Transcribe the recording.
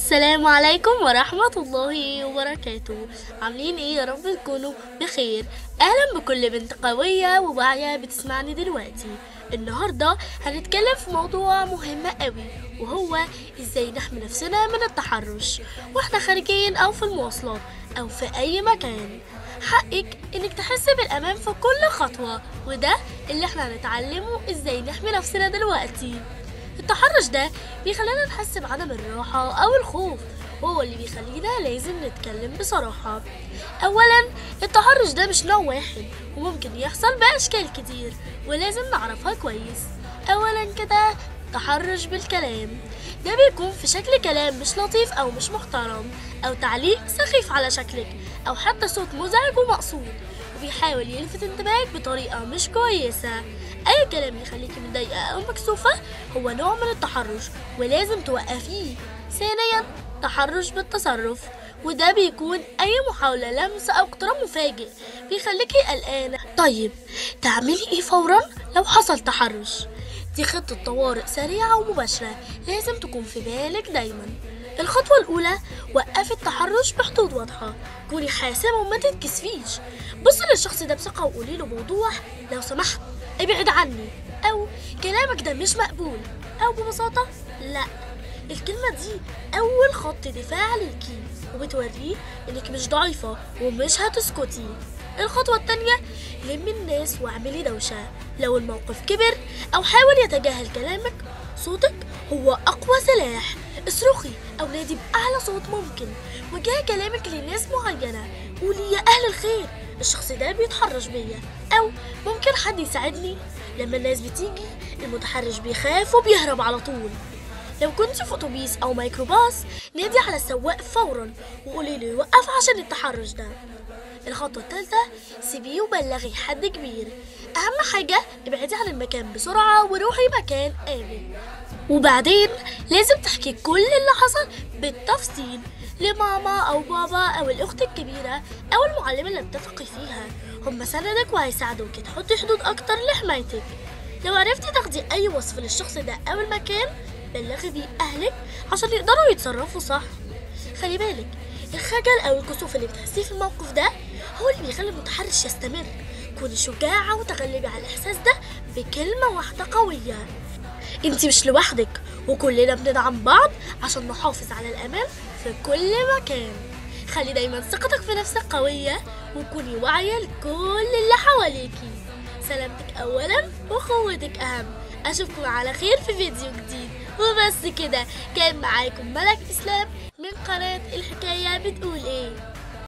السلام عليكم ورحمة الله وبركاته. عاملين ايه؟ يا رب تكونوا بخير. اهلا بكل بنت قوية وواعية بتسمعني دلوقتي. النهاردة هنتكلم في موضوع مهم قوي، وهو ازاي نحمي نفسنا من التحرش واحنا خارجين او في المواصلات او في اي مكان. حقك انك تحسي بالامان في كل خطوة، وده اللي احنا هنتعلمه ازاي نحمي نفسنا دلوقتي. التحرش ده بيخلينا نحس بعدم الراحة أو الخوف، وهو اللي بيخلينا لازم نتكلم بصراحة. أولا، التحرش ده مش نوع واحد وممكن يحصل بأشكال كتير، ولازم نعرفها كويس. أولا كده، تحرش بالكلام، ده بيكون في شكل كلام مش لطيف أو مش محترم، أو تعليق سخيف على شكلك، أو حتى صوت مزعج ومقصود وبيحاول يلفت انتباهك بطريقة مش كويسة. أي كلام يخليكي متضايقة أو مكسوفة هو نوع من التحرش ولازم توقفيه. ثانيا، تحرش بالتصرف، وده بيكون أي محاولة لمس أو اقتراب مفاجئ بيخليكي قلقانة. طيب، تعملي إيه فورا لو حصل تحرش؟ دي خطة طوارئ سريعة ومباشرة لازم تكون في بالك دايما. الخطوة الأولى، وقفي التحرش بحدود واضحة. كوني حاسمة وما تتكسفيش. بصي للشخص ده بثقة وقولي له بوضوح: لو سمحت ابعد عني، أو كلامك ده مش مقبول، أو ببساطة لا. الكلمة دي أول خط دفاع ليكي، وبتوريه إنك مش ضعيفة ومش هتسكتي. الخطوة التانية، لمي الناس واعملي دوشة. لو الموقف كبر أو حاول يتجاهل كلامك، صوتك هو أقوى سلاح. اصرخي أو نادي بأعلى صوت ممكن. وجهي كلامك لناس معينة، قولي: يا أهل الخير، الشخص ده بيتحرش بيا، أو ممكن حد يساعدني. لما الناس بتيجي، المتحرش بيخاف وبيهرب على طول. لو كنت في اتوبيس او ميكروباص، نادي على السواق فورا وقولي له يوقف عشان التحرش ده. الخطوة الثالثة، سيبيه وبلغي حد كبير. اهم حاجة ابعدي عن المكان بسرعة وروحي مكان امن. وبعدين لازم تحكي كل اللي حصل بالتفصيل لماما او بابا او الاخت الكبيرة او المعلمة اللي بتثقي فيها. هم سندك وهيساعدوك تحطي حدود اكتر لحمايتك. لو عرفتي تاخدي اي وصف للشخص ده او المكان، بلغي بيه اهلك عشان يقدروا يتصرفوا صح. خلي بالك، الخجل او الكسوف اللي بتحسيه في الموقف ده هو اللي بيخلي المتحرش يستمر. كوني شجاعة وتغلبي على الاحساس ده بكلمة واحدة قوية. انتي مش لوحدك، وكلنا بندعم بعض عشان نحافظ على الامان في كل مكان. خلي دايما ثقتك في نفسك قوية، وكوني واعية لكل اللي حواليكي. سلامتك اولا وقوتك اهم. اشوفكم على خير في فيديو جديد. وبس كده، كان معاكم ملك اسلام من قناة الحكاية بتقول ايه.